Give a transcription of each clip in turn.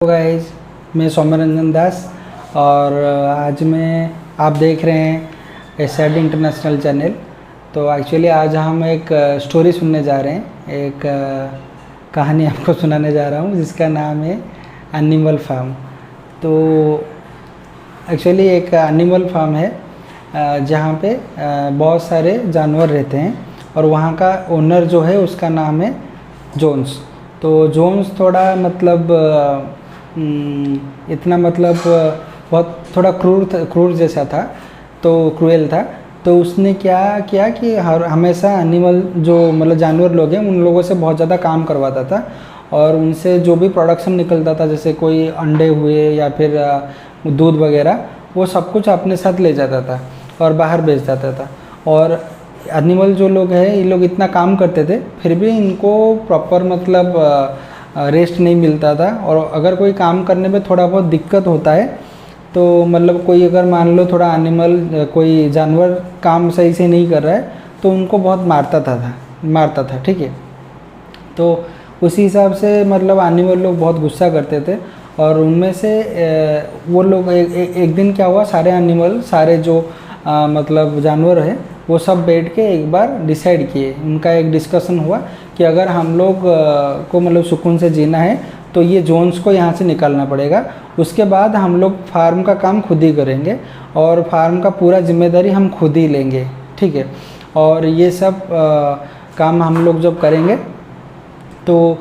Hello guys, मैं सौम्यरंजन दास और आज आप देख रहे हैं एसआरडी इंटरनेशनल चैनल। तो एक्चुअली आज हम एक स्टोरी सुनने जा रहे हैं। एक कहानी आपको सुनाने जा रहा हूँ जिसका नाम है एनिमल फार्म। तो एक्चुअली एक एनिमल फार्म है जहाँ पे बहुत सारे जानवर रहते हैं और वहाँ का ओनर जो है उसका नाम है जोन्स। तो जोन्स थोड़ा इतना बहुत थोड़ा क्रूर जैसा था, तो क्रूएल था। तो उसने क्या किया कि हमेशा एनिमल जो जानवर लोग हैं उन लोगों से बहुत ज़्यादा काम करवाता था और उनसे जो भी प्रोडक्शन निकलता था, जैसे कोई अंडे हुए या फिर दूध वगैरह, वो सब कुछ अपने साथ ले जाता था और बाहर बेच जाता था। और एनिमल जो लोग हैं ये लोग इतना काम करते थे फिर भी इनको प्रॉपर रेस्ट नहीं मिलता था। और अगर कोई काम करने में थोड़ा बहुत दिक्कत होता है तो कोई अगर मान लो थोड़ा कोई जानवर काम सही से नहीं कर रहा है तो उनको बहुत मारता था। ठीक है, तो उसी हिसाब से एनिमल लोग बहुत गुस्सा करते थे और उनमें से वो लोग एक दिन क्या हुआ, सारे जो जानवर है वो सब बैठ के एक बार डिसाइड किए। उनका एक डिस्कशन हुआ कि अगर हम लोग को सुकून से जीना है तो ये जोन्स को यहाँ से निकालना पड़ेगा। उसके बाद हम लोग फार्म का काम खुद ही करेंगे और फार्म का पूरा जिम्मेदारी हम खुद ही लेंगे। ठीक है, और ये सब काम हम लोग जब करेंगे तो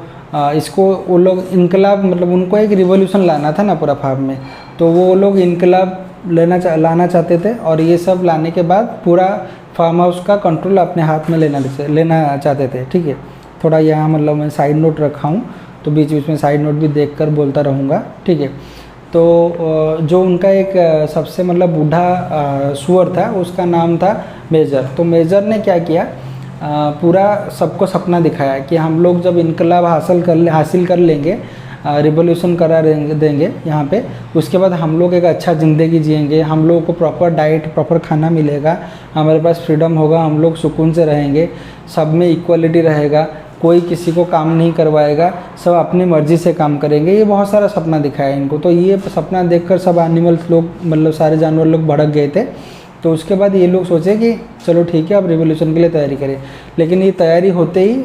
इसको वो लोग इनकलाब उनको एक रिवॉल्यूशन लाना था ना पूरा फार्म में, तो वो लोग इनकलाब लाना चाहते थे। और ये सब लाने के बाद पूरा फार्म हाउस का कंट्रोल अपने हाथ में लेना चाहते थे। ठीक है, थोड़ा यहाँ मैं साइड नोट रखा हूँ तो बीच बीच में साइड नोट भी देखकर बोलता रहूँगा। ठीक है, तो जो उनका एक सबसे बूढ़ा सुअर था उसका नाम था मेजर। तो मेजर ने क्या किया, पूरा सबको सपना दिखाया कि हम लोग जब इनकलाब हासिल कर लेंगे, रिवॉल्यूशन करा देंगे यहाँ पे, उसके बाद हम लोग एक अच्छा ज़िंदगी जिएंगे, हम लोगों को प्रॉपर डाइट प्रॉपर खाना मिलेगा, हमारे पास फ्रीडम होगा, हम लोग सुकून से रहेंगे, सब में इक्वलिटी रहेगा, कोई किसी को काम नहीं करवाएगा, सब अपनी मर्ज़ी से काम करेंगे। ये बहुत सारा सपना दिखाया इनको। तो ये सपना देखकर सब एनिमल्स लोग सारे जानवर लोग भड़क गए थे। तो उसके बाद ये लोग सोचे कि चलो ठीक है अब रिवॉल्यूशन के लिए तैयारी करें। लेकिन ये तैयारी होते ही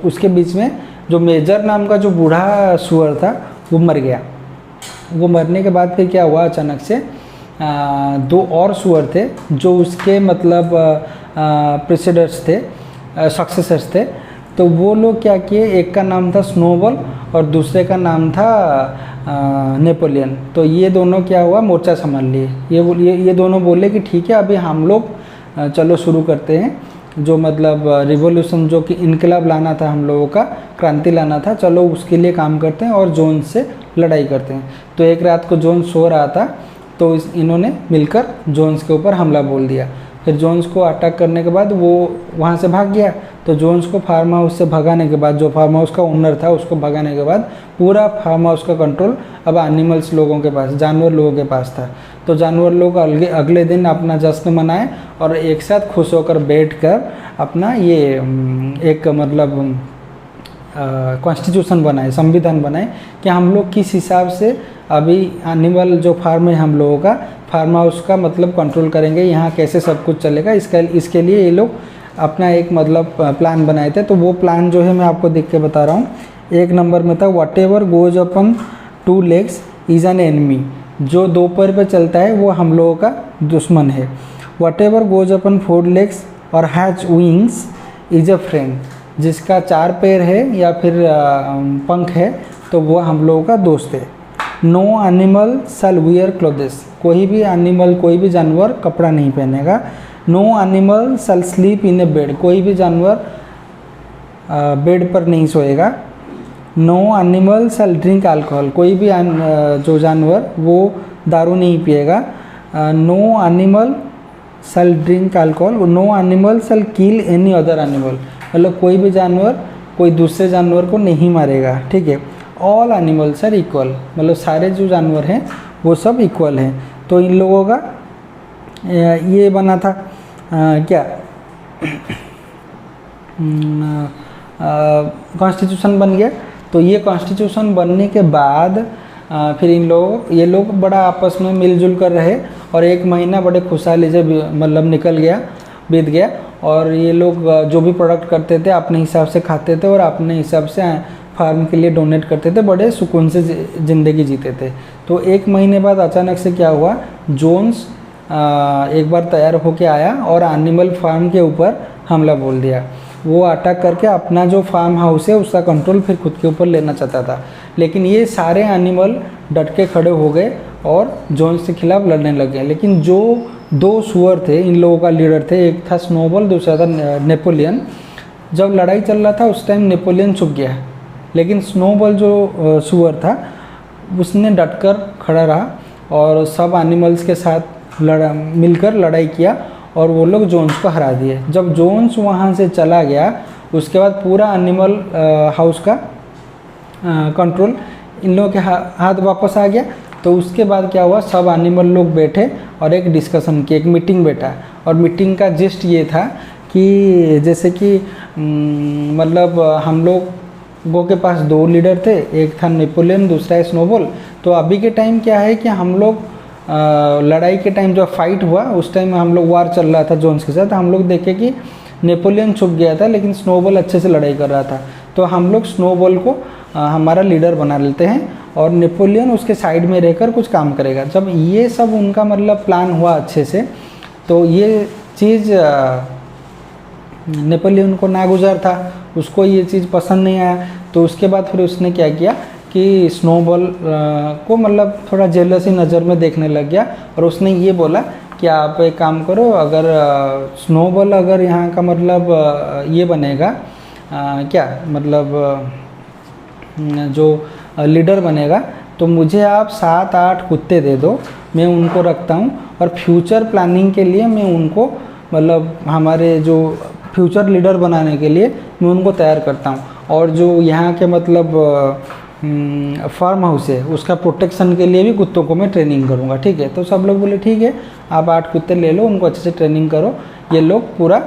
उसके बीच में जो मेजर नाम का जो बूढ़ा सुअर था वो मर गया। वो मरने के बाद फिर क्या हुआ, अचानक से दो और सुअर थे जो उसके प्रेसिडेंट्स थे, सक्सेसर्स थे। तो वो लोग क्या किए, एक का नाम था स्नोबॉल और दूसरे का नाम था नेपोलियन। तो ये दोनों क्या हुआ, मोर्चा संभाल लिए। ये दोनों बोले कि ठीक है अभी हम लोग चलो शुरू करते हैं, जो रिवॉल्यूशन जो कि इनकलाब लाना था, हम लोगों का क्रांति लाना था, चलो उसके लिए काम करते हैं और जोन्स से लड़ाई करते हैं। तो एक रात को जोन्स सो रहा था तो इन्होंने मिलकर जोन्स के ऊपर हमला बोल दिया। फिर जोन्स को अटैक करने के बाद वो वहाँ से भाग गया। तो जोन्स को फार्म हाउस से भगाने के बाद, जो फार्म हाउस का ओनर था उसको भगाने के बाद, पूरा फार्म हाउस का कंट्रोल अब एनिमल्स लोगों के पास, जानवर लोगों के पास था। तो जानवर लोग अगले दिन अपना जश्न मनाए और एक साथ खुश होकर बैठकर अपना ये एक कॉन्स्टिट्यूशन बनाए, संविधान बनाए कि हम लोग किस हिसाब से अभी एनिमल जो फार्म है हम लोगों का, फार्म हाउस का कंट्रोल करेंगे, यहाँ कैसे सब कुछ चलेगा। इसके लिए ये लोग अपना एक प्लान बनाए थे। तो वो प्लान जो है मैं आपको देख के बता रहा हूँ। एक नंबर में था what ever goes upon 2 legs is an enemy. जो 2 पैर पे चलता है वो हम लोगों का दुश्मन है। What ever goes upon 4 legs और has wings is a friend. जिसका 4 पैर है या फिर पंख है तो वो हम लोगों का दोस्त है। No animal shall wear clothes. कोई भी एनिमल, कोई भी जानवर कपड़ा नहीं पहनेगा। No animal shall sleep in a bed. कोई भी जानवर बेड पर नहीं सोएगा। No animal shall drink alcohol. कोई भी जो जानवर वो दारू नहीं पिएगा। No animal shall drink alcohol. No animal shall kill any other animal. कोई भी जानवर कोई दूसरे जानवर को नहीं मारेगा। ठीक है, ऑल एनिमल्स आर इक्वल। सारे जो जानवर हैं वो सब इक्वल हैं। तो इन लोगों का ये बना था क्या, कॉन्स्टिट्यूशन बन गया। तो ये कॉन्स्टिट्यूशन बनने के बाद फिर ये लोग बड़ा आपस में मिलजुल कर रहे और 1 महीना बड़े खुशहाली से मतलब निकल गया, बीत गया। और ये लोग जो भी प्रोडक्ट करते थे अपने हिसाब से खाते थे और अपने हिसाब से फार्म के लिए डोनेट करते थे, बड़े सुकून से ज़िंदगी जीते थे। तो 1 महीने बाद अचानक से क्या हुआ, जोन्स एक बार तैयार होके आया और एनिमल फार्म के ऊपर हमला बोल दिया। वो अटैक करके अपना जो फार्म हाउस है उसका कंट्रोल फिर खुद के ऊपर लेना चाहता था, लेकिन ये सारे एनिमल डट के खड़े हो गए और जोन्स के खिलाफ लड़ने लग गए। लेकिन जो 2 सुअर थे, इन लोगों का लीडर थे, एक था स्नोबॉल, दूसरा था नेपोलियन। जब लड़ाई चल रहा था उस टाइम नेपोलियन छुप गया, लेकिन स्नोबॉल जो सुअर था उसने डटकर खड़ा रहा और सब एनिमल्स के साथ मिलकर लड़ाई किया और वो लोग जोन्स को हरा दिए। जब जोन्स वहाँ से चला गया उसके बाद पूरा एनिमल हाउस का कंट्रोल इन लोगों के हाथ वापस आ गया। तो उसके बाद क्या हुआ, सब एनिमल लोग बैठे और एक डिस्कशन की, एक मीटिंग बैठा। और मीटिंग का जिस्ट ये था कि जैसे कि मतलब हम लोगों के पास 2 लीडर थे, एक था नेपोलियन, दूसरा है स्नोबॉल। तो अभी के टाइम क्या है कि हम लोग लड़ाई के टाइम जो फाइट हुआ उस टाइम हम लोग वार चल रहा था जोन्स के साथ, हम लोग देखे कि नेपोलियन छुप गया था लेकिन स्नोबॉल अच्छे से लड़ाई कर रहा था। तो हम लोग स्नोबॉल को हमारा लीडर बना लेते हैं और नेपोलियन उसके साइड में रहकर कुछ काम करेगा। जब ये सब उनका मतलब प्लान हुआ अच्छे से, तो ये चीज़ नेपोलियन को नागुजार था, उसको ये चीज़ पसंद नहीं आया। तो उसके बाद फिर उसने क्या किया कि स्नोबॉल को मतलब थोड़ा जेलसी नज़र में देखने लग गया और उसने ये बोला कि आप एक काम करो, अगर स्नोबॉल अगर यहाँ का मतलब ये बनेगा क्या मतलब जो लीडर बनेगा, तो मुझे आप 7-8 कुत्ते दे दो, मैं उनको रखता हूँ और फ्यूचर प्लानिंग के लिए मैं उनको मतलब हमारे जो फ्यूचर लीडर बनाने के लिए मैं उनको तैयार करता हूँ। और जो यहाँ के मतलब फार्म हाउस है उसका प्रोटेक्शन के लिए भी कुत्तों को मैं ट्रेनिंग करूँगा, ठीक है। तो सब लोग बोले ठीक है, आप 8 कुत्ते ले लो, उनको अच्छे से ट्रेनिंग करो, ये लोग पूरा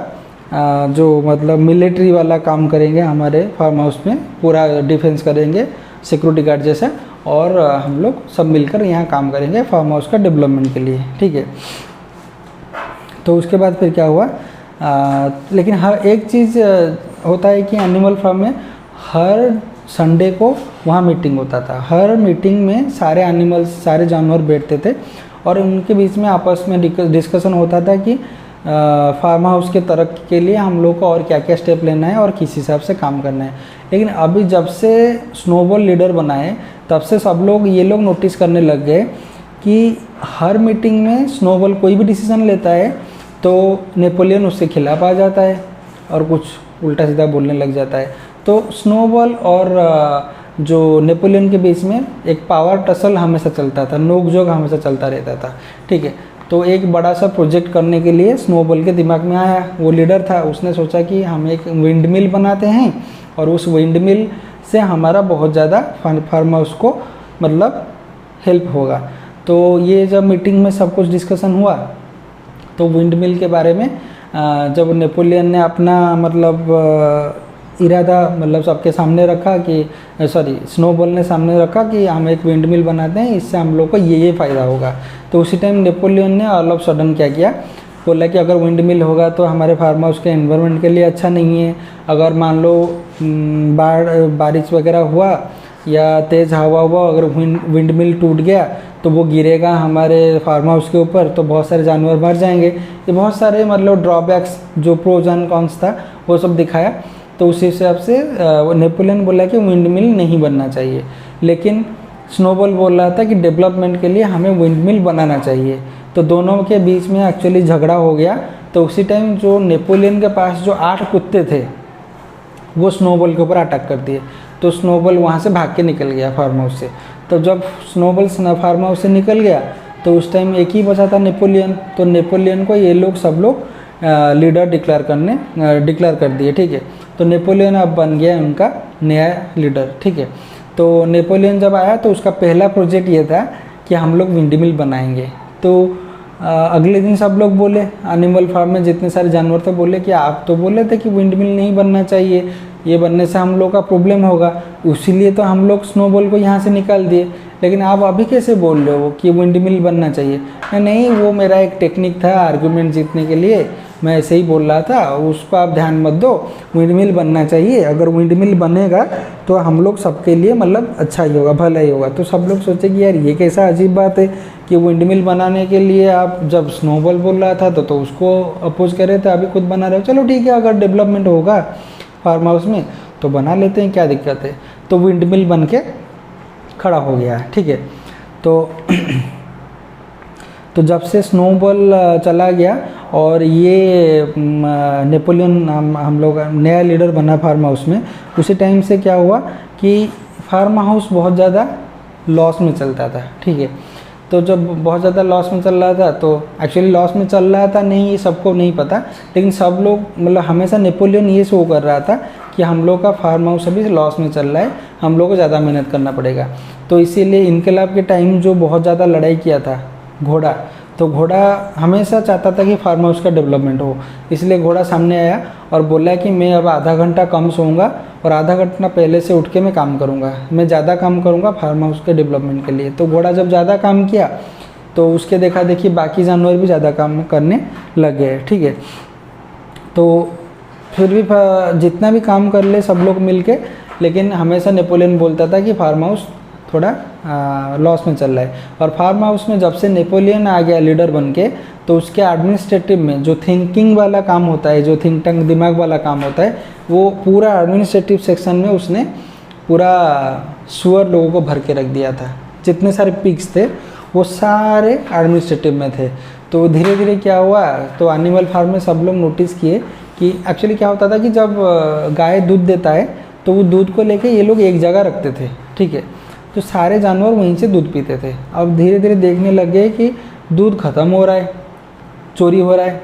जो मतलब मिलिट्री वाला काम करेंगे हमारे फार्म हाउस में, पूरा डिफेंस करेंगे सिक्योरिटी गार्ड जैसा, और हम लोग सब मिलकर यहाँ काम करेंगे फार्म हाउस का डेवलपमेंट के लिए, ठीक है। तो उसके बाद फिर क्या हुआ, लेकिन हर एक चीज़ होता है कि एनिमल फार्म में हर संडे को वहाँ मीटिंग होता था। हर मीटिंग में सारे एनिमल्स, सारे जानवर बैठते थे और उनके बीच में आपस में डिस्कशन होता था कि फार्म हाउस के तरक्की के लिए हम लोग को और क्या क्या स्टेप लेना है और किस हिसाब से काम करना है। लेकिन अभी जब से स्नोबॉल लीडर बना है तब से सब लोग ये लोग नोटिस करने लग गए कि हर मीटिंग में स्नोबॉल कोई भी डिसीजन लेता है तो नेपोलियन उसके खिलाफ आ जाता है और कुछ उल्टा सीधा बोलने लग जाता है। तो स्नोबॉल और जो नेपोलियन के बीच में एक पावर टसल हमेशा चलता था, नोक-झोंक हमेशा चलता रहता था, ठीक है। तो एक बड़ा सा प्रोजेक्ट करने के लिए स्नोबॉल के दिमाग में आया, वो लीडर था, उसने सोचा कि हम एक विंड मिल बनाते हैं और उस विंड मिल से हमारा बहुत ज़्यादा फार्म हाउस को मतलब हेल्प होगा। तो ये जब मीटिंग में सब कुछ डिस्कशन हुआ तो विंड मिल के बारे में जब नेपोलियन ने अपना मतलब इरादा मतलब सबके सामने रखा कि स्नोबॉल ने सामने रखा कि हम एक विंड मिल बनाते हैं, इससे हम लोग को ये फ़ायदा होगा। तो उसी टाइम नेपोलियन ने ऑल ऑफ सडन क्या किया, बोला कि अगर विंड मिल होगा तो हमारे फार्म हाउस के एनवायरनमेंट के लिए अच्छा नहीं है। अगर मान लो बारिश वगैरह हुआ या तेज़ हवा हुआ, अगर विंड मिल टूट गया तो वो गिरेगा हमारे फार्म हाउस के ऊपर, तो बहुत सारे जानवर मर जाएंगे। ये बहुत सारे मतलब ड्रॉबैक्स जो प्रोज एंड कॉन्स था वो सब दिखाया। तो उस हिसाब से नेपोलियन बोला कि विंड मिल नहीं बनना चाहिए, लेकिन स्नोबॉल बोल रहा था कि डेवलपमेंट के लिए हमें विंड मिल बनाना चाहिए। तो दोनों के बीच में एक्चुअली झगड़ा हो गया। तो उसी टाइम जो नेपोलियन के पास जो 8 कुत्ते थे वो स्नोबॉल के ऊपर अटैक कर दिए। तो स्नोबॉल वहाँ से भाग के निकल गया फार्म हाउस से। तो जब स्नोबॉल फार्म हाउस से निकल गया तो उस टाइम एक ही बचा था नेपोलियन। तो नेपोलियन को ये लोग सब लोग लीडर डिक्लेयर कर दिए, ठीक है। तो नेपोलियन अब बन गया उनका नया लीडर, ठीक है। तो नेपोलियन जब आया तो उसका पहला प्रोजेक्ट ये था कि हम लोग विंड मिल बनाएंगे। तो अगले दिन सब लोग बोले, एनिमल फार्म में जितने सारे जानवर थे बोले कि आप तो बोले थे कि विंड मिल नहीं बनना चाहिए, ये बनने से हम लोग का प्रॉब्लम होगा, इसीलिए तो हम लोग स्नोबॉल को यहाँ से निकाल दिए। लेकिन आप अभी कैसे बोल रहे हो कि विंड मिल बनना चाहिए? नहीं, वो मेरा एक टेक्निक था आर्गुमेंट जीतने के लिए, मैं ऐसे ही बोल रहा था, उसको आप ध्यान मत दो। विंड मिल बनना चाहिए, अगर विंड मिल बनेगा तो हम लोग सबके लिए मतलब अच्छा ही होगा, भला ही होगा। तो सब लोग सोचे कि यार ये कैसा अजीब बात है कि विंड मिल बनाने के लिए आप जब स्नोबॉल बोल रहा था तो उसको अपोज कर रहे थे, अभी खुद बना रहे हो। चलो ठीक है, अगर डेवलपमेंट होगा फार्म हाउस में तो बना लेते हैं, क्या दिक्कत है। तो विंड मिल बन के खड़ा हो गया, ठीक है। तो जब से स्नोबॉल चला गया और ये नेपोलियन हम लोग नया लीडर बना फार्म हाउस में, उसी टाइम से क्या हुआ कि फार्म हाउस बहुत ज़्यादा लॉस में चलता था, ठीक है। तो जब बहुत ज़्यादा लॉस में चल रहा था, तो एक्चुअली लॉस में चल रहा था नहीं, ये सबको नहीं पता, लेकिन सब लोग मतलब हमेशा नेपोलियन ये शो कर रहा था कि हम लोग का फार्म हाउस अभी लॉस में चल रहा है, हम लोग को ज़्यादा मेहनत करना पड़ेगा। तो इसीलिए इनकलाब के टाइम जो बहुत ज़्यादा लड़ाई किया था घोड़ा, तो घोड़ा हमेशा चाहता था कि फार्म हाउस का डेवलपमेंट हो, इसलिए घोड़ा सामने आया और बोला कि मैं अब आधा घंटा कम सोऊंगा और आधा घंटा पहले से उठ के मैं काम करूंगा, मैं ज़्यादा काम करूंगा फार्म हाउस के डेवलपमेंट के लिए। तो घोड़ा जब ज़्यादा काम किया तो उसके देखा देखी बाकी जानवर भी ज़्यादा काम करने लग गए, ठीक है। तो फिर भी जितना भी काम कर ले सब लोग मिल के, लेकिन हमेशा नेपोलियन बोलता था कि फार्म हाउस थोड़ा लॉस में चल रहा है। और फार्म हाउस में जब से नेपोलियन आ गया लीडर बन के, तो उसके एडमिनिस्ट्रेटिव में जो थिंकिंग वाला काम होता है, जो थिंक टैंक दिमाग वाला काम होता है, वो पूरा एडमिनिस्ट्रेटिव सेक्शन में उसने पूरा सुअर लोगों को भर के रख दिया था। जितने सारे पिग्स थे वो सारे एडमिनिस्ट्रेटिव में थे। तो धीरे धीरे क्या हुआ, तो एनिमल फार्म में सब लोग नोटिस किए कि एक्चुअली क्या होता था कि जब गाय दूध देता है तो वो दूध को लेके ये लोग एक जगह रखते थे, ठीक है। तो सारे जानवर वहीं से दूध पीते थे। अब धीरे धीरे देखने लग गए कि दूध ख़त्म हो रहा है, चोरी हो रहा है।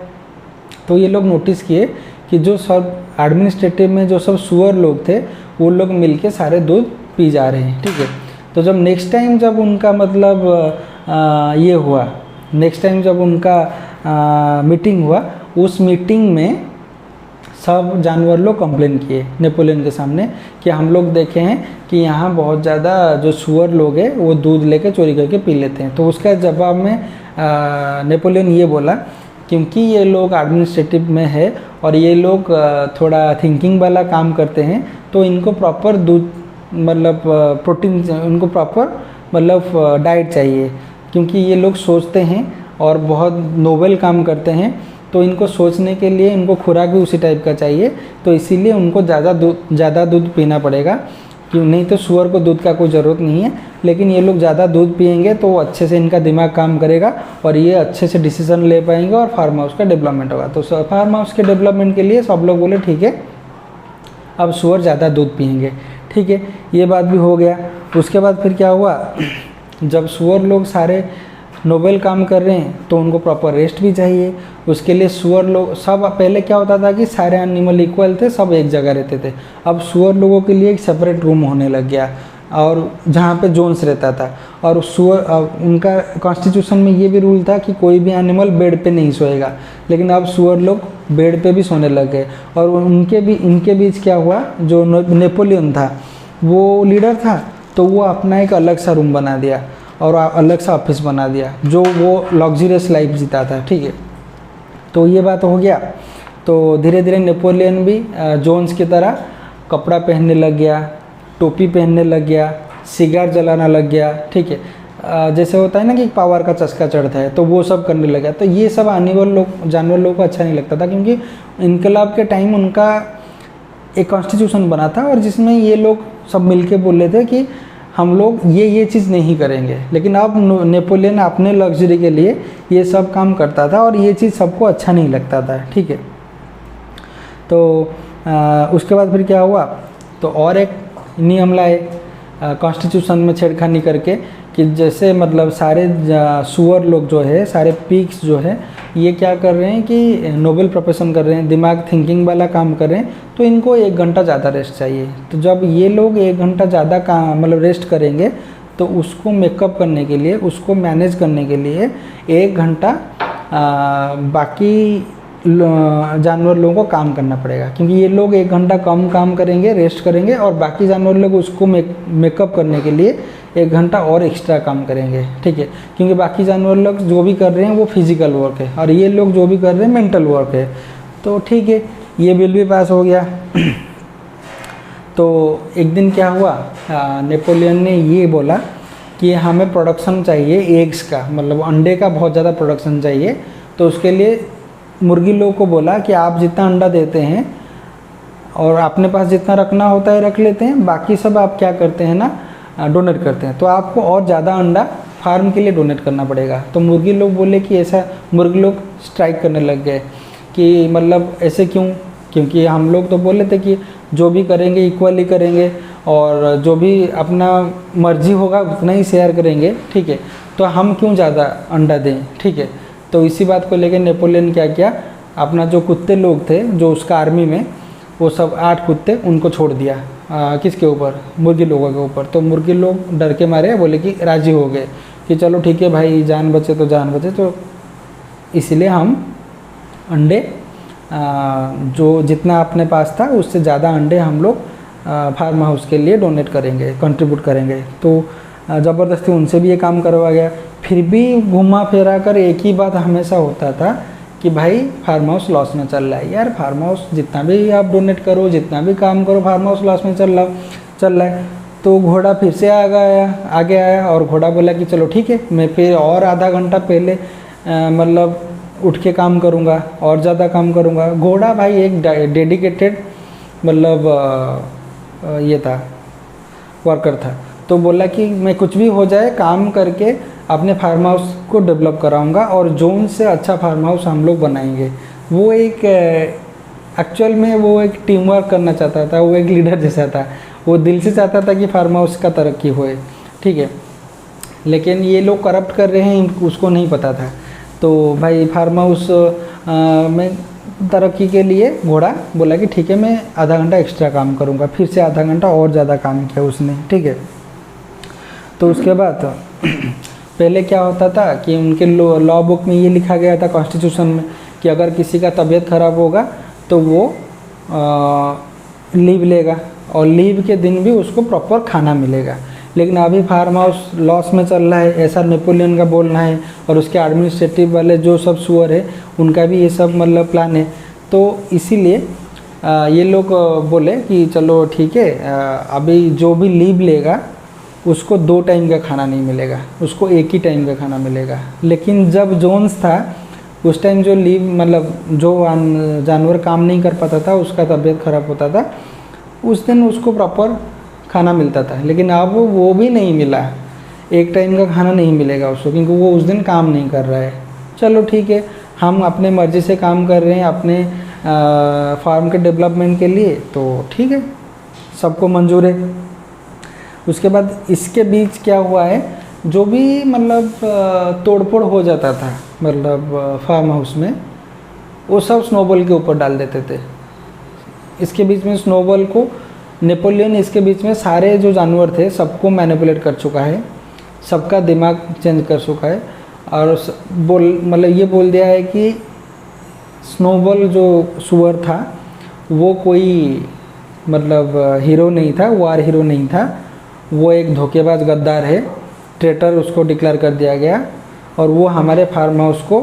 तो ये लोग नोटिस किए कि जो सब एडमिनिस्ट्रेटिव में जो सब सुअर लोग थे वो लोग मिलके सारे दूध पी जा रहे हैं, ठीक है। तो जब नेक्स्ट टाइम जब उनका मतलब ये हुआ, नेक्स्ट टाइम जब उनका मीटिंग हुआ, उस मीटिंग में सब जानवर लोग कंप्लेन किए नेपोलियन के सामने कि हम लोग देखे हैं कि यहाँ बहुत ज़्यादा जो सुअर लोग हैं वो दूध लेके चोरी करके पी लेते हैं। तो उसका जवाब में नेपोलियन ये बोला, क्योंकि ये लोग एडमिनिस्ट्रेटिव में है और ये लोग थोड़ा थिंकिंग वाला काम करते हैं, तो इनको प्रॉपर दूध मतलब प्रोटीन, इनको प्रॉपर मतलब डाइट चाहिए, क्योंकि ये लोग सोचते हैं और बहुत नोबल काम करते हैं, तो इनको सोचने के लिए इनको खुराक भी उसी टाइप का चाहिए। तो इसीलिए उनको ज़्यादा दूध पीना पड़ेगा, क्यों नहीं तो सुअर को दूध का कोई ज़रूरत नहीं है, लेकिन ये लोग ज़्यादा दूध पिएंगे तो अच्छे से इनका दिमाग काम करेगा और ये अच्छे से डिसीजन ले पाएंगे और फार्म हाउस का डेवलपमेंट होगा। तो फार्म हाउस के डेवलपमेंट के लिए सब लोग बोले ठीक है, अब सुअर ज़्यादा दूध पिएंगे, ठीक है। ये बात भी हो गया। उसके बाद फिर क्या हुआ, जब सुअर लोग सारे नोबेल काम कर रहे हैं तो उनको प्रॉपर रेस्ट भी चाहिए। उसके लिए सुअर लोग सब, पहले क्या होता था कि सारे एनिमल इक्वल थे, सब एक जगह रहते थे। अब सुअर लोगों के लिए एक सेपरेट रूम होने लग गया और जहाँ पे जोन्स रहता था। और सुअर, उनका कॉन्स्टिट्यूशन में ये भी रूल था कि कोई भी एनिमल बेड पे नहीं सोएगा, लेकिन अब सुअर लोग बेड पे भी सोने लग गए। और इनके बीच क्या हुआ, जो नेपोलियन था वो लीडर था, तो वो अपना एक अलग सा रूम बना दिया और अलग सा ऑफिस बना दिया, जो वो लग्जरियस लाइफ जीता था, ठीक है। तो ये बात हो गया। तो धीरे धीरे नेपोलियन भी जोन्स की तरह कपड़ा पहनने लग गया, टोपी पहनने लग गया, सिगार जलाना लग गया, ठीक है। जैसे होता है ना कि पावर का चस्का चढ़ता है, तो वो सब करने लग गया। तो ये सब जानवर लोग को अच्छा नहीं लगता था, क्योंकि इनकलाब के टाइम उनका एक कॉन्स्टिट्यूशन बना था और जिसमें ये लोग सब मिलके बोल रहे थे कि हम लोग ये चीज़ नहीं करेंगे। लेकिन अब नेपोलियन अपने लग्जरी के लिए ये सब काम करता था और ये चीज़ सबको अच्छा नहीं लगता था, ठीक है। तो उसके बाद फिर क्या हुआ, तो और एक नियम लाए कॉन्स्टिट्यूशन में छेड़खानी करके कि जैसे मतलब सारे सुअर लोग जो है, सारे पिग्स जो है, ये क्या कर रहे हैं कि नोबल प्रोफेशन कर रहे हैं, दिमाग थिंकिंग वाला काम कर रहे हैं, तो इनको 1 घंटा ज़्यादा रेस्ट चाहिए। तो जब ये लोग 1 घंटा ज़्यादा काम मतलब रेस्ट करेंगे, तो उसको मेकअप करने के लिए, उसको मैनेज करने के लिए 1 घंटा बाकी जानवर लोगों को काम करना पड़ेगा, क्योंकि ये लोग 1 घंटा कम काम करेंगे, रेस्ट करेंगे, और बाकी जानवर लोग उसको मेकअप करने के लिए 1 घंटा और एक्स्ट्रा काम करेंगे, ठीक है। क्योंकि बाकी जानवर लोग जो भी कर रहे हैं वो फिजिकल वर्क है, और ये लोग जो भी कर रहे हैं मेंटल वर्क है। तो ठीक है, ये बिल भी पास हो गया। तो एक दिन क्या हुआ, नेपोलियन ने ये बोला कि हमें प्रोडक्शन चाहिए एग्स का, मतलब अंडे का बहुत ज़्यादा प्रोडक्शन चाहिए। तो उसके लिए मुर्गी लोग को बोला कि आप जितना अंडा देते हैं और अपने पास जितना रखना होता है रख लेते हैं, बाकी सब आप क्या करते हैं ना, डोनेट करते हैं। तो आपको और ज़्यादा अंडा फार्म के लिए डोनेट करना पड़ेगा। तो मुर्गी लोग बोले कि ऐसा, मुर्गी लोग स्ट्राइक करने लग गए कि मतलब ऐसे क्यों, क्योंकि हम लोग तो बोले थे कि जो भी करेंगे इक्वली करेंगे, और जो भी अपना मर्जी होगा उतना ही शेयर करेंगे, ठीक है। तो हम क्यों ज़्यादा अंडा दें, ठीक है। तो इसी बात को लेकर नेपोलियन क्या किया, अपना जो कुत्ते लोग थे जो उसका आर्मी में, वो सब 8 कुत्ते उनको छोड़ दिया, किसके ऊपर, मुर्गी लोगों के ऊपर। तो मुर्गी लोग डर के मारे बोले कि राज़ी हो गए कि चलो ठीक है भाई, जान बचे तो जान बचे। तो इसीलिए हम अंडे जो जितना अपने पास था उससे ज़्यादा अंडे हम लोग फार्म हाउस के लिए डोनेट करेंगे, कंट्रीब्यूट करेंगे। तो ज़बरदस्ती उनसे भी ये काम करवा गया। फिर भी घुमा फिरा कर एक ही बात हमेशा होता था कि भाई फार्म हाउस लॉस में चल रहा है। यार फार्म हाउस जितना भी आप डोनेट करो, जितना भी काम करो, फार्म हाउस लॉस में चल रहा है। तो घोड़ा फिर से आगे आया और घोड़ा बोला कि चलो ठीक है, मैं फिर और आधा घंटा पहले मतलब उठ के काम करूँगा और ज़्यादा काम करूँगा। घोड़ा भाई एक डेडिकेटेड मतलब ये था, वर्कर था। तो बोला कि मैं कुछ भी हो जाए काम करके अपने फार्म हाउस को डेवलप कराऊंगा, और जोन से अच्छा फार्म हाउस हम लोग बनाएंगे। वो एक एक्चुअल में वो एक टीम वर्क करना चाहता था, वो एक लीडर जैसा था। वो दिल से चाहता था कि फार्म हाउस का तरक्की होए, ठीक है। लेकिन ये लोग करप्ट कर रहे हैं, उसको नहीं पता था। तो भाई फार्म हाउस में तरक्की के लिए घोड़ा बोला कि ठीक है, मैं आधा घंटा एक्स्ट्रा काम करूँगा। फिर से आधा घंटा और ज़्यादा काम किया उसने, ठीक है। तो उसके बाद पहले क्या होता था कि उनके लॉ बुक में ये लिखा गया था, कॉन्स्टिट्यूशन में, कि अगर किसी का तबीयत ख़राब होगा तो वो लीव लेगा, और लीव के दिन भी उसको प्रॉपर खाना मिलेगा। लेकिन अभी फार्म हाउस लॉस में चल रहा है, ऐसा नेपोलियन का बोलना है, और उसके एडमिनिस्ट्रेटिव वाले जो सब सुअर है उनका भी ये सब मतलब प्लान है। तो इसीलिए ये लोग बोले कि चलो ठीक है, अभी जो भी लीव लेगा उसको 2 टाइम का खाना नहीं मिलेगा, उसको 1 ही टाइम का खाना मिलेगा। लेकिन जब जोन्स था उस टाइम जो लीव मतलब जो जानवर काम नहीं कर पाता था, उसका तबीयत ख़राब होता था, उस दिन उसको प्रॉपर खाना मिलता था। लेकिन अब वो भी नहीं मिला, 1 टाइम का खाना नहीं मिलेगा उसको, क्योंकि वो उस दिन काम नहीं कर रहा है। चलो ठीक है, हम अपने मर्ज़ी से काम कर रहे हैं अपने फार्म के डेवलपमेंट के लिए, तो ठीक है, सबको मंजूर है। उसके बाद इसके बीच क्या हुआ है, जो भी मतलब तोड़फोड़ हो जाता था मतलब फार्म हाउस में, वो सब स्नोबॉल के ऊपर डाल देते थे। इसके बीच में स्नोबॉल को नेपोलियन इसके बीच में सारे जो जानवर थे सबको मैनिपुलेट कर चुका है, सबका दिमाग चेंज कर चुका है, और मतलब ये बोल दिया है कि स्नोबॉल जो सुअर था वो कोई मतलब हीरो नहीं था, वार हीरो नहीं था, वो एक धोखेबाज गद्दार है, ट्रेटर उसको डिक्लेयर कर दिया गया, और वो हमारे फार्म हाउस को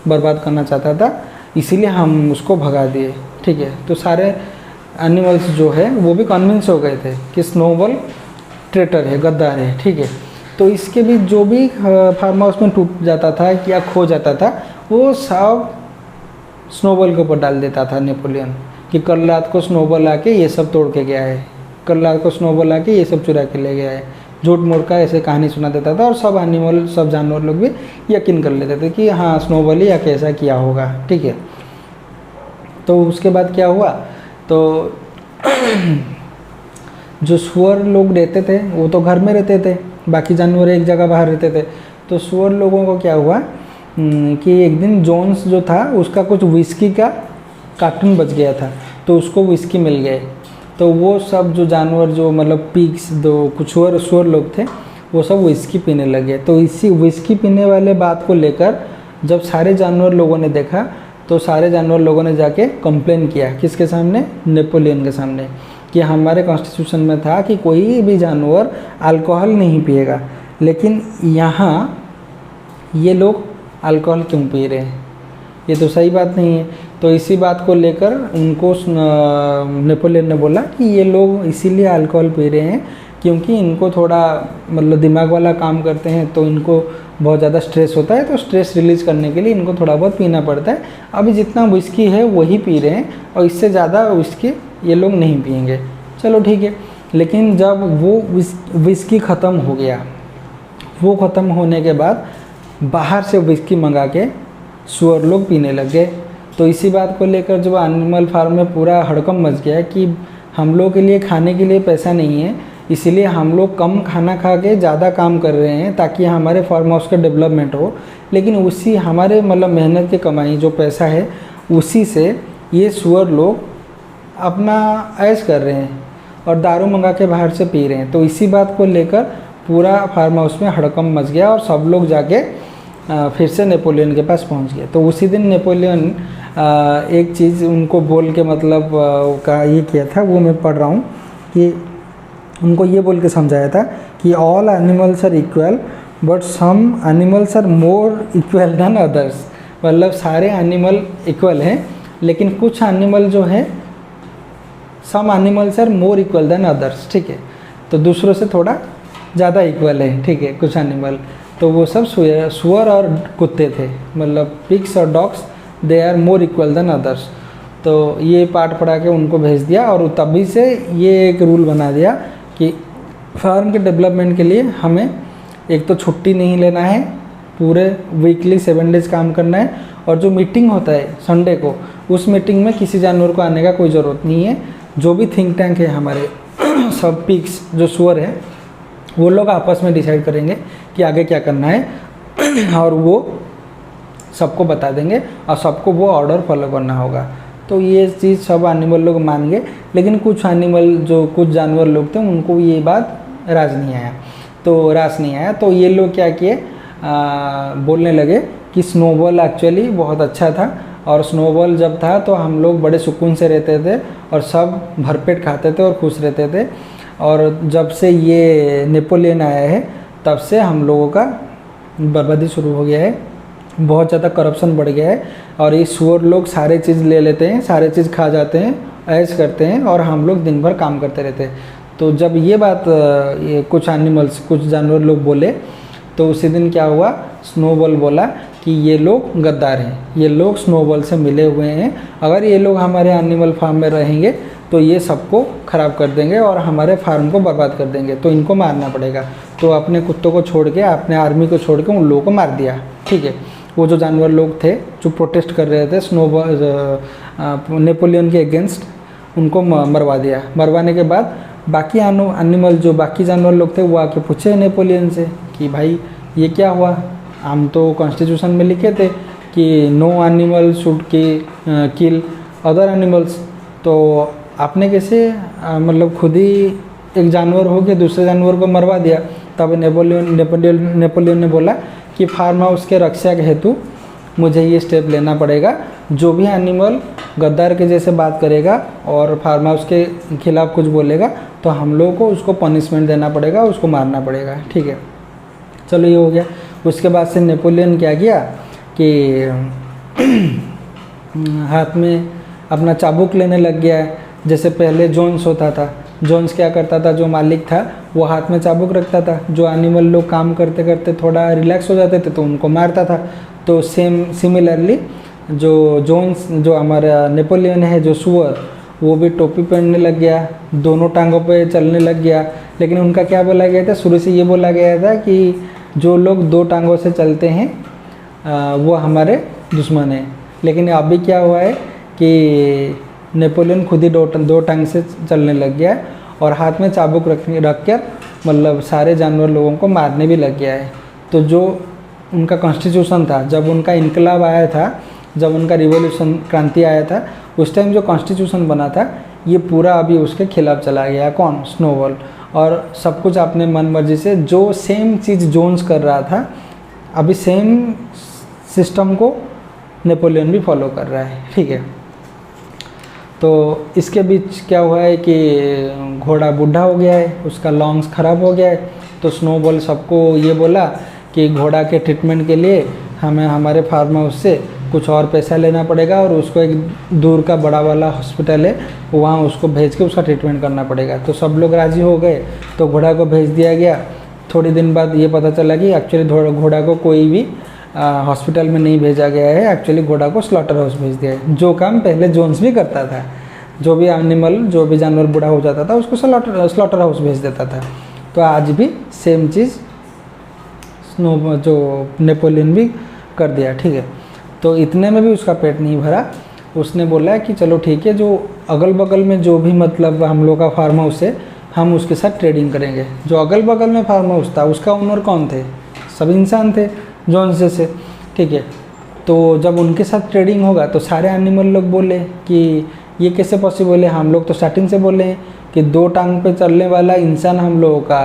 बर्बाद करना चाहता था, इसीलिए हम उसको भगा दिए, ठीक है। तो सारे एनिमल्स जो है वो भी कन्विंस हो गए थे कि स्नोबॉल ट्रेटर है, गद्दार है, ठीक है। तो इसके बीच जो भी फार्म हाउस में टूट जाता था या खो जाता था, वो सब स्नोबॉल के ऊपर डाल देता था नेपोलियन, कि कल रात को स्नोबॉल आके ये सब तोड़ के गया है, कल रात को स्नोबॉल आके ये सब चुरा के ले गया है। झूठ मूठ का ऐसे कहानी सुना देता था, और सब एनिमल, सब जानवर लोग भी यकीन कर लेते थे कि हाँ स्नोबॉल ही आके ऐसा किया होगा, ठीक है। तो उसके बाद क्या हुआ, तो जो सुअर लोग रहते थे वो तो घर में रहते थे, बाकी जानवर एक जगह बाहर रहते थे। तो सुअर लोगों को क्या हुआ कि एक दिन जोन्स जो था उसका कुछ विस्की का कार्टून बच गया था, तो उसको विस्की मिल गए। तो वो सब जो जानवर जो मतलब पिग्स, दो कुछ सुअर लोग थे, वो सब विस्की पीने लगे। तो इसी विस्की पीने वाले बात को लेकर जब सारे जानवर लोगों ने देखा, तो सारे जानवर लोगों ने जाके कंप्लेन किया, किसके सामने? नेपोलियन के सामने, कि हमारे कॉन्स्टिट्यूशन में था कि कोई भी जानवर अल्कोहल नहीं पिएगा, लेकिन यहाँ ये लोग अल्कोहल क्यों पी रहे हैं? ये तो सही बात नहीं है। तो इसी बात को लेकर उनको नेपोलियन ने बोला कि ये लोग इसीलिए अल्कोहल पी रहे हैं क्योंकि इनको थोड़ा मतलब दिमाग वाला काम करते हैं, तो इनको बहुत ज़्यादा स्ट्रेस होता है, तो स्ट्रेस रिलीज़ करने के लिए इनको थोड़ा बहुत पीना पड़ता है। अभी जितना विस्की है वही पी रहे हैं और इससे ज़्यादा विस्की ये लोग नहीं पिएंगे। चलो ठीक है। लेकिन जब वो विस्की ख़त्म हो गया, वो ख़त्म होने के बाद बाहर से विस्की मंगा के सुअर लोग पीने लग गए। तो इसी बात को लेकर जो एनिमल फार्म में पूरा हड़कंप मच गया कि हम लोग के लिए खाने के लिए पैसा नहीं है, इसीलिए हम लोग कम खाना खा के ज़्यादा काम कर रहे हैं ताकि हमारे फार्म हाउस का डेवलपमेंट हो, लेकिन उसी हमारे मतलब मेहनत की कमाई जो पैसा है उसी से ये सुअर लोग अपना ऐश कर रहे हैं और दारू मंगा के बाहर से पी रहे हैं। तो इसी बात को लेकर पूरा फार्म हाउस में हड़कंप मच गया और सब लोग जाके फिर से नेपोलियन के पास पहुंच गए। तो उसी दिन नेपोलियन एक चीज़ उनको बोल के मतलब का ये किया था, वो मैं पढ़ रहा हूँ कि उनको ये बोल के समझाया था कि all animals are equal but some animals are more equal than others. मतलब सारे एनिमल इक्वल हैं, लेकिन कुछ एनिमल जो है some animals are more equal than others, ठीक है। तो दूसरों से थोड़ा ज़्यादा इक्वल है, ठीक है, कुछ एनिमल। तो वो सब सुअर और कुत्ते थे, मतलब पिग्स और dogs they are more equal than others. तो ये पाठ पढ़ा के उनको भेज दिया और तभी से ये एक रूल बना दिया कि फार्म के डेवलपमेंट के लिए हमें एक तो छुट्टी नहीं लेना है, पूरे वीकली 7 डेज काम करना है, और जो मीटिंग होता है संडे को, उस मीटिंग में किसी जानवर को आने का कोई ज़रूरत नहीं है। जो भी थिंक टैंक है हमारे सब पिग्स जो सुअर है वो लोग आपस में डिसाइड करेंगे कि आगे क्या करना है और वो सबको बता देंगे और सबको वो ऑर्डर फॉलो करना होगा। तो ये चीज़ सब एनिमल लोग मान गए, लेकिन कुछ एनिमल जो कुछ जानवर लोग थे उनको ये बात राज नहीं आया। तो ये लोग क्या किए, बोलने लगे कि स्नोबॉल एक्चुअली बहुत अच्छा था और स्नोबॉल जब था तो हम लोग बड़े सुकून से रहते थे और सब भरपेट खाते थे और खुश रहते थे, और जब से ये नेपोलियन आया है तब से हम लोगों का बर्बादी शुरू हो गया है, बहुत ज़्यादा करप्शन बढ़ गया है और ये सुअर लोग सारे चीज़ ले लेते हैं, सारे चीज़ खा जाते हैं, ऐश करते हैं और हम लोग दिन भर काम करते रहते हैं। तो जब ये बात ये कुछ एनिमल्स कुछ जानवर लोग बोले तो उसी दिन क्या हुआ, स्नोबॉल बोला कि ये लोग गद्दार हैं, ये लोग स्नोबॉल से मिले हुए हैं, अगर ये लोग हमारे एनिमल फार्म में रहेंगे तो ये सबको ख़राब कर देंगे और हमारे फार्म को बर्बाद कर देंगे, तो इनको मारना पड़ेगा। तो अपने कुत्तों को छोड़ के, अपने आर्मी को छोड़ के उन लोगों को मार दिया, ठीक है। वो जो जानवर लोग थे जो प्रोटेस्ट कर रहे थे स्नोबॉल नेपोलियन के अगेंस्ट, उनको मरवा दिया। मरवाने के बाद बाकी एनिमल जो बाकी जानवर लोग थे वो आके पूछे नेपोलियन से कि भाई ये क्या हुआ, हम तो कॉन्स्टिट्यूशन में लिखे थे कि no animal should kill other animals, तो आपने कैसे मतलब खुद ही एक जानवर हो के दूसरे जानवर को मरवा दिया। तब नेपोलियन ने बोला कि फार्म हाउस के रक्षा के हेतु मुझे ये स्टेप लेना पड़ेगा, जो भी एनिमल गद्दार के जैसे बात करेगा और फार्म हाउस के खिलाफ कुछ बोलेगा तो हम लोगों को उसको पनिशमेंट देना पड़ेगा, उसको मारना पड़ेगा, ठीक है। चलो ये हो गया। उसके बाद से नेपोलियन क्या किया कि हाथ में अपना चाबुक लेने लग गया है। जैसे पहले जोन्स होता था, जोन्स क्या करता था, जो मालिक था वो हाथ में चाबुक रखता था, जो एनिमल लोग काम करते करते थोड़ा रिलैक्स हो जाते थे तो उनको मारता था। तो सिमिलरली जो जोन्स जो हमारा नेपोलियन है जो सुअर, वो भी टोपी पहनने लग गया, दोनों टांगों पे चलने लग गया। लेकिन उनका क्या बोला गया था, शुरू से ये बोला गया था कि जो लोग 2 टांगों से चलते हैं वो हमारे दुश्मन हैं। लेकिन अभी क्या हुआ है कि नेपोलियन खुद ही 2 टांग से चलने लग गया है और हाथ में चाबुक रख कर मतलब सारे जानवर लोगों को मारने भी लग गया है। तो जो उनका कॉन्स्टिट्यूशन था, जब उनका इनकलाब आया था, जब उनका रिवॉल्यूशन क्रांति आया था, उस टाइम जो कॉन्स्टिट्यूशन बना था ये पूरा अभी उसके खिलाफ चला गया। कौन? स्नोबॉल। और सब कुछ अपने मन मर्जी से, जो सेम चीज़ जोन्स कर रहा था, अभी सेम सिस्टम को नेपोलियन भी फॉलो कर रहा है, ठीक है। तो इसके बीच क्या हुआ है कि घोड़ा बूढ़ा हो गया है, उसका लॉन्ग्स ख़राब हो गया है। तो स्नोबॉल सबको ये बोला कि घोड़ा के ट्रीटमेंट के लिए हमें हमारे फार्म हाउस से कुछ और पैसा लेना पड़ेगा और उसको एक दूर का बड़ा वाला हॉस्पिटल है वहाँ उसको भेज के उसका ट्रीटमेंट करना पड़ेगा। तो सब लोग राज़ी हो गए, तो घोड़ा को भेज दिया गया। थोड़ी दिन बाद ये पता चला कि एक्चुअली घोड़ा को कोई भी हॉस्पिटल में नहीं भेजा गया है, एक्चुअली घोड़ा को स्लॉटर हाउस भेज दिया है। जो काम पहले जोन्स भी करता था, जो भी एनिमल, जो भी जानवर बूढ़ा हो जाता था उसको स्लॉटर हाउस भेज देता था। तो आज भी सेम चीज़ जो नेपोलियन भी कर दिया, ठीक है। तो इतने में भी उसका पेट नहीं भरा। उसने बोला कि चलो ठीक है, जो अगल बगल में जो भी मतलब हम लोग का फार्म हाउस है हम उसके साथ ट्रेडिंग करेंगे। जो अगल बगल में फार्म हाउस था उसका ओनर कौन थे? सब इंसान थे, जॉन्स जैसे, ठीक है। तो जब उनके साथ ट्रेडिंग होगा तो सारे एनिमल लोग बोले कि ये कैसे पॉसिबल है, हम लोग तो स्टार्टिंग से बोले हैं कि 2 टांग पे चलने वाला इंसान हम लोगों का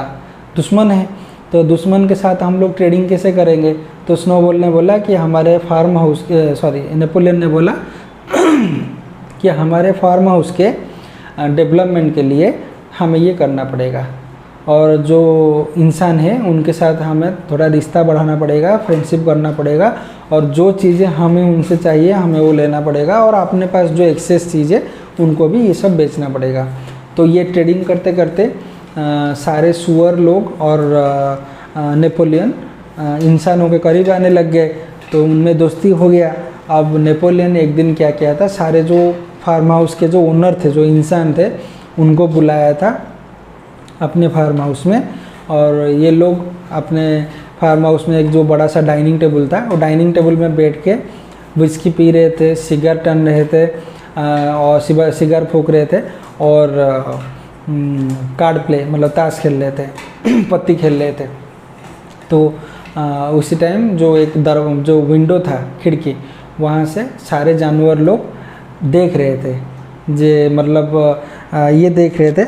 दुश्मन है, तो दुश्मन के साथ हम लोग ट्रेडिंग कैसे करेंगे। तो स्नोबॉल ने बोला कि हमारे फार्म हाउस नेपोलियन ने बोला कि हमारे फार्म हाउस के डेवलपमेंट के लिए हमें ये करना पड़ेगा और जो इंसान है उनके साथ हमें थोड़ा रिश्ता बढ़ाना पड़ेगा, फ्रेंडशिप करना पड़ेगा और जो चीज़ें हमें उनसे चाहिए हमें वो लेना पड़ेगा और अपने पास जो एक्सेस चीज़ें उनको भी ये सब बेचना पड़ेगा। तो ये ट्रेडिंग करते करते सारे सुअर लोग और नेपोलियन इंसानों के करीब आने लग गए, तो उनमें दोस्ती हो गया। अब नेपोलियन एक दिन क्या किया था, सारे जो फार्म हाउस के जो ओनर थे, जो इंसान थे, उनको बुलाया था अपने फार्म हाउस में और ये लोग अपने फार्म हाउस में एक जो बड़ा सा डाइनिंग टेबल था, वो डाइनिंग टेबल में बैठ के विस्की पी रहे थे, सिगार टन रहे थे और सिगार फूंक रहे थे और कार्ड प्ले मतलब ताश खेल रहे थे पत्ती खेल रहे थे। तो उसी टाइम जो विंडो था, खिड़की, वहाँ से सारे जानवर लोग देख रहे थे, जे मतलब ये देख रहे थे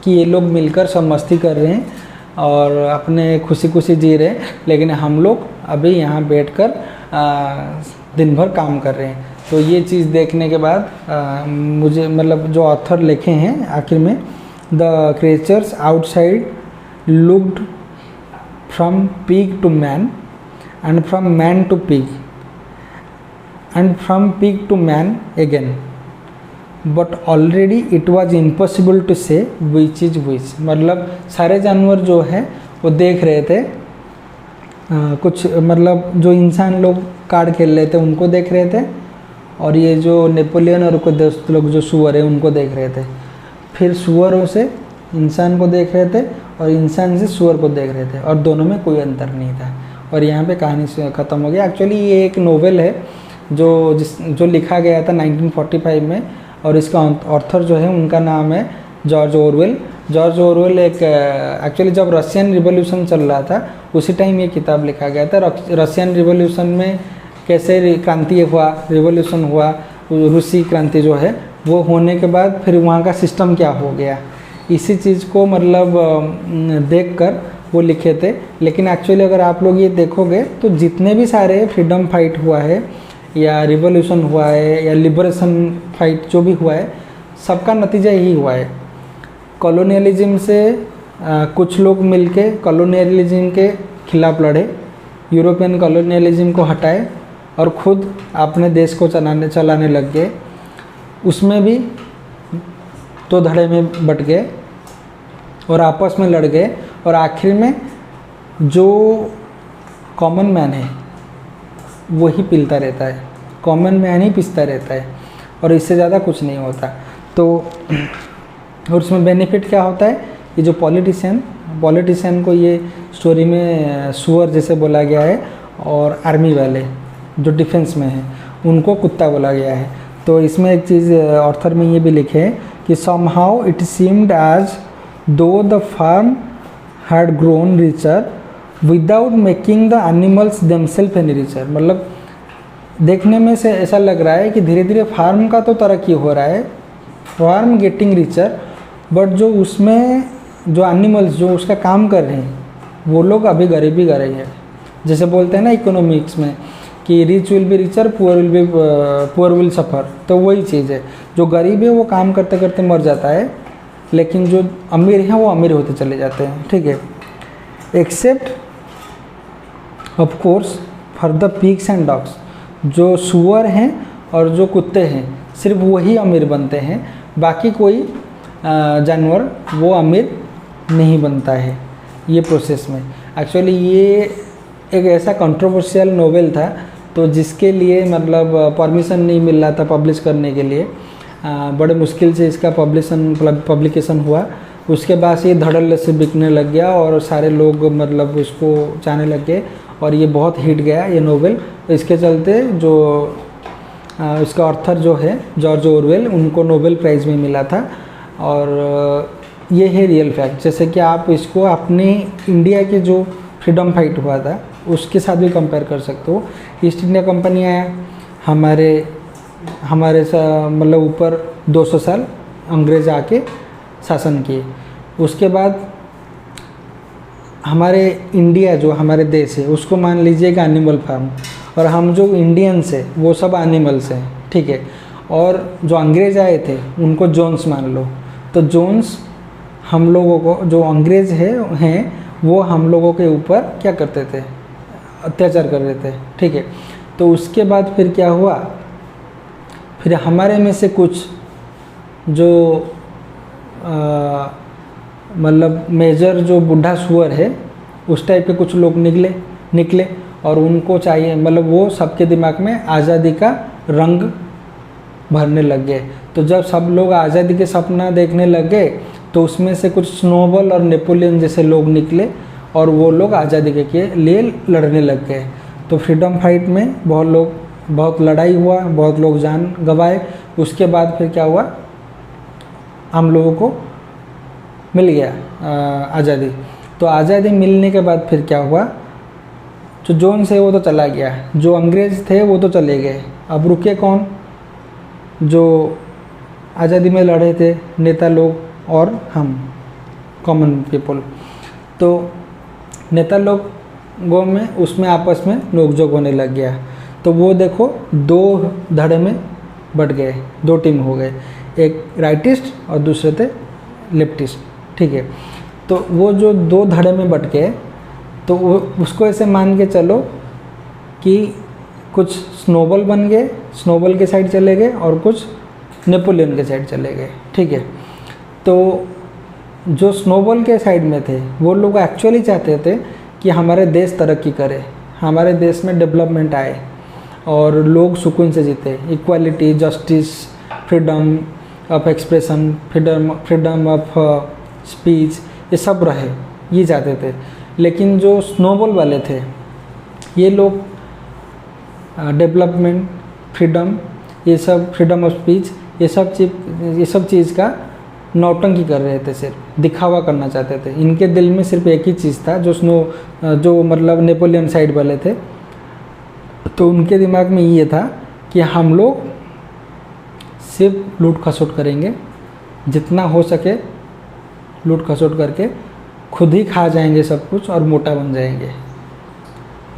कि ये लोग मिलकर सब मस्ती कर रहे हैं और अपने खुशी खुशी जी रहे हैं, लेकिन हम लोग अभी यहाँ बैठकर दिन भर काम कर रहे हैं। तो ये चीज़ देखने के बाद मुझे मतलब जो ऑथर लिखे हैं आखिर में, the creatures outside looked from pig to man and from man to pig and from pig to man again, but already it was impossible to say which is which. मतलब सारे जानवर जो है वो देख रहे थे, कुछ मतलब जो इंसान लोग कार्ड खेल रहे थे उनको देख रहे थे और ये जो नेपोलियन और कुछ दोस्त लोग जो सुअर है उनको देख रहे थे, फिर सुअरों से इंसान को देख रहे थे और इंसान से सुअर को देख रहे थे और दोनों में कोई अंतर नहीं था। और यहाँ पे कहानी ख़त्म हो गया। एक्चुअली ये एक नोवेल है जो लिखा गया था 1945 में और इसका ऑथर जो है उनका नाम है जॉर्ज ऑरवेल। जॉर्ज ऑरवेल एक एक्चुअली जब रशियन रिवॉल्यूशन चल रहा था उसी टाइम ये किताब लिखा गया था। रशियन रिवॉल्यूशन में कैसे क्रांति हुआ, रिवॉल्यूशन हुआ, रूसी क्रांति जो है वो होने के बाद फिर वहाँ का सिस्टम क्या हो गया, इसी चीज़ को मतलब देखकर वो लिखे थे। लेकिन एक्चुअली अगर आप लोग ये देखोगे तो जितने भी सारे फ्रीडम फाइट हुआ है या रिवॉल्यूशन हुआ है या लिबरेशन फाइट जो भी हुआ है, सबका नतीजा यही हुआ है। कॉलोनियलिज्म से कुछ लोग मिलके कॉलोनियलिज्म के खिलाफ लड़े, यूरोपियन कॉलोनियलिज्म को हटाए और खुद अपने देश को चलाने लग गए। उसमें भी 2 धड़े में बट गए और आपस में लड़ गए और आखिर में जो कॉमन मैन है वही पिलता रहता है, कॉमन मैन ही पिसता रहता है और इससे ज़्यादा कुछ नहीं होता। तो और उसमें बेनिफिट क्या होता है, ये जो पॉलिटिशियन को ये स्टोरी में सुअर जैसे बोला गया है और आर्मी वाले जो डिफेंस में हैं उनको कुत्ता बोला गया है। तो इसमें एक चीज़ ऑथर में ये भी लिखे है कि somehow it seemed as though the farm had grown richer without making the animals themselves any richer। मतलब देखने में से ऐसा लग रहा है कि धीरे धीरे फार्म का तो तरक्की हो रहा है, फार्म गेटिंग रिचर, बट जो उसमें जो एनिमल्स जो उसका काम कर रहे हैं वो लोग अभी गरीबी कर रहे हैं। जैसे बोलते हैं ना इकोनॉमिक्स में कि rich will be richer, poor will suffer. तो वही चीज़ है, जो गरीब है वो काम करते करते मर जाता है, लेकिन जो अमीर हैं वो अमीर होते चले जाते हैं, ठीक है। Except of course for the pigs and dogs, जो सुअर हैं और जो कुत्ते हैं सिर्फ वही अमीर बनते हैं, बाकी कोई जानवर वो अमीर नहीं बनता है ये प्रोसेस में। एक्चुअली ये एक ऐसा कंट्रोवर्शियल नोवेल था, तो जिसके लिए मतलब परमिशन नहीं मिल रहा था पब्लिश करने के लिए, बड़े मुश्किल से इसका पब्लिकेशन हुआ। उसके बाद से ये धड़ल्ले से बिकने लग गया और सारे लोग मतलब उसको चाहने लग गए और ये बहुत हिट गया ये नोवेल। इसके चलते जो इसका ऑथर जो है जॉर्ज ऑरवेल, उनको नोबेल प्राइज़ में मिला था। और ये है रियल फैक्ट। जैसे कि आप इसको अपने इंडिया के जो फ्रीडम फाइट हुआ था उसके साथ भी कंपेयर कर सकते हो। ईस्ट इंडिया कंपनी आया, हमारे मतलब ऊपर 200 साल अंग्रेज आके शासन किए। उसके बाद हमारे इंडिया जो हमारे देश है उसको मान लीजिएगा एनिमल फार्म, और हम जो इंडियंस है वो सब एनिमल्स हैं, ठीक है। और जो अंग्रेज आए थे उनको जोन्स मान लो, तो जोन्स हम लोगों को, जो अंग्रेज हैं वो हम लोगों के ऊपर क्या करते थे, अत्याचार कर रहे थे, ठीक है। तो उसके बाद फिर क्या हुआ, फिर हमारे में से कुछ जो मतलब मेजर जो बूढ़ा सुअर है उस टाइप के कुछ लोग निकले और उनको चाहिए, मतलब वो सबके दिमाग में आज़ादी का रंग भरने लग गए। तो जब सब लोग आज़ादी के सपना देखने लग गए तो उसमें से कुछ स्नोबॉल और नेपोलियन जैसे लोग निकले और वो लोग आज़ादी के लिए लड़ने लग गए। तो फ्रीडम फाइट में बहुत लड़ाई हुआ, बहुत लोग जान गंवाए। उसके बाद फिर क्या हुआ, हम लोगों को मिल गया आज़ादी। तो आज़ादी मिलने के बाद फिर क्या हुआ, जो जोन्स है वो तो चला गया, जो अंग्रेज़ थे वो तो चले गए। अब रुके कौन, जो आज़ादी में लड़े थे नेता लोग और हम कॉमन पीपल। तो नेता लोगों में उसमें आपस में नोकझोंक होने लग गया। तो वो देखो 2 धड़े में बट गए, 2 टीम हो गए, एक राइटिस्ट और दूसरे थे लेफ्टिस्ट, ठीक है। तो वो जो 2 धड़े में बट गए, तो वो उसको ऐसे मान के चलो कि कुछ स्नोबॉल बन गए, स्नोबॉल के साइड चले गए और कुछ नेपोलियन के साइड चले गए, ठीक है। तो जो स्नोबॉल के साइड में थे वो लोग एक्चुअली चाहते थे कि हमारे देश तरक्की करे, हमारे देश में डेवलपमेंट आए और लोग सुकून से जीते, equality, justice, freedom of expression, freedom of speech, ये सब रहे, ये चाहते थे। लेकिन जो स्नोबॉल वाले थे ये लोग डेवलपमेंट, फ्रीडम, ये सब, फ्रीडम ऑफ स्पीच, ये सब चीज़ का नौटंकी कर रहे थे, सिर्फ दिखावा करना चाहते थे। इनके दिल में सिर्फ एक ही चीज़ था, जो मतलब नेपोलियन साइड वाले थे, तो उनके दिमाग में ये था कि हम लोग सिर्फ लूट खसोट करेंगे, जितना हो सके लूट खसोट करके खुद ही खा जाएंगे सब कुछ और मोटा बन जाएंगे।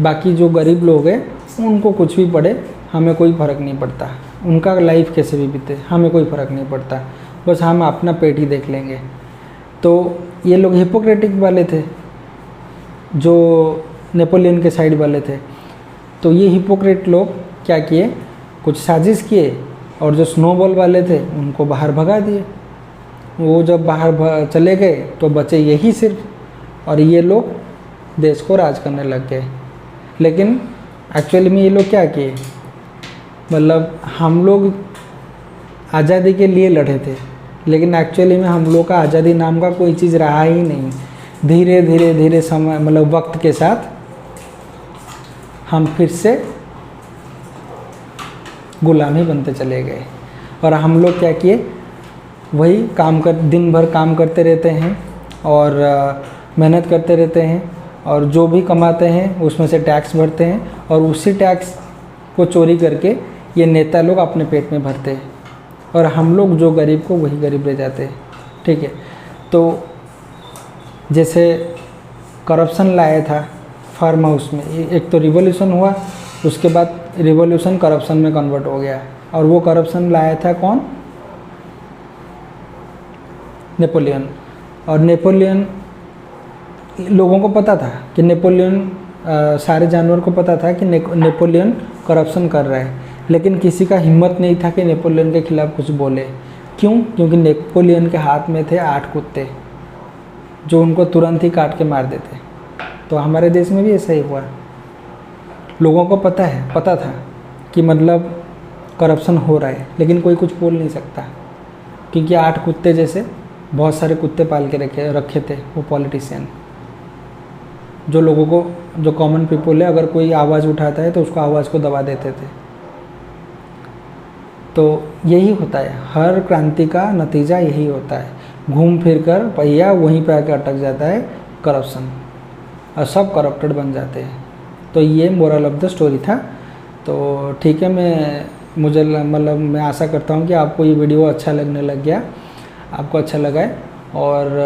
बाकी जो गरीब लोग हैं उनको कुछ भी पड़े, हमें कोई फ़र्क नहीं पड़ता, उनका लाइफ कैसे भी बीते हमें कोई फ़र्क नहीं पड़ता, बस हम अपना पेट ही देख लेंगे। तो ये लोग हिपोक्रेटिक वाले थे, जो नेपोलियन के साइड वाले थे। तो ये हिपोक्रेट लोग क्या किए, कुछ साजिश किए और जो स्नोबॉल वाले थे उनको बाहर भगा दिए। वो जब बाहर चले गए तो बचे यही सिर्फ, और ये लोग देश को राज करने लग गए। लेकिन एक्चुअली में ये लोग क्या किए, मतलब हम लोग आज़ादी के लिए लड़े थे, लेकिन एक्चुअली में हम लोग का आज़ादी नाम का कोई चीज़ रहा ही नहीं। धीरे धीरे समय, मतलब वक्त के साथ हम फिर से गुलामी बनते चले गए। और हम लोग क्या किए, वही दिन भर काम करते रहते हैं और मेहनत करते रहते हैं, और जो भी कमाते हैं उसमें से टैक्स भरते हैं, और उसी टैक्स को चोरी करके ये नेता लोग अपने पेट में भरते हैं, और हम लोग जो गरीब को वही गरीब रह जाते हैं, ठीक है। तो जैसे करप्शन लाया था फार्म हाउस में, एक तो रिवॉल्यूशन हुआ, उसके बाद रिवॉल्यूशन करप्शन में कन्वर्ट हो गया, और वो करप्शन लाया था कौन? नेपोलियन। और नेपोलियन, लोगों को पता था कि नेपोलियन, सारे जानवर को पता था कि नेपोलियन करप्शन कर रहा है, लेकिन किसी का हिम्मत नहीं था कि नेपोलियन के खिलाफ कुछ बोले। क्यों? क्योंकि नेपोलियन के हाथ में थे 8 कुत्ते जो उनको तुरंत ही काट के मार देते। तो हमारे देश में भी ऐसा ही हुआ। लोगों को पता था कि मतलब करप्शन हो रहा है, लेकिन कोई कुछ बोल नहीं सकता, क्योंकि 8 कुत्ते जैसे बहुत सारे कुत्ते पाल के रखे थे वो पॉलिटिशियन। जो लोगों को, जो कॉमन पीपल है, अगर कोई आवाज़ उठाता है तो उसको आवाज़ को दबा देते थे। तो यही होता है, हर क्रांति का नतीजा यही होता है, घूम फिर कर पहिया वहीं पे आके अटक जाता है, करप्शन, और सब करप्टेड बन जाते हैं। तो ये मोरल ऑफ द स्टोरी था। तो ठीक है, मैं आशा करता हूँ कि आपको ये वीडियो अच्छा लगने लग गया, आपको अच्छा लगा है, और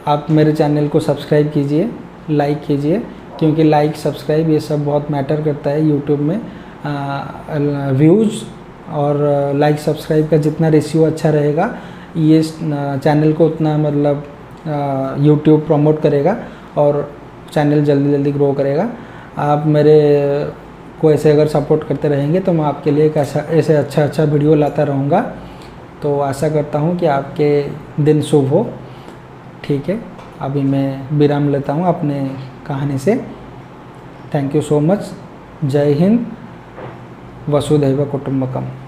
आप मेरे चैनल को सब्सक्राइब कीजिए, लाइक कीजिए, क्योंकि लाइक सब्सक्राइब ये सब बहुत मैटर करता है यूट्यूब में। व्यूज़ और लाइक सब्सक्राइब का जितना रेशियो अच्छा रहेगा, ये चैनल को उतना मतलब यूट्यूब प्रमोट करेगा और चैनल जल्दी जल्दी ग्रो करेगा। आप मेरे को ऐसे अगर सपोर्ट करते रहेंगे तो मैं आपके लिए एक ऐसे अच्छा वीडियो लाता रहूँगा। तो आशा करता हूँ कि आपके दिन शुभ हो। ठीक है, अभी मैं विराम लेता हूँ अपने कहानी से। Thank you so much. जय हिंद, वसुधैव कुटुंबकम।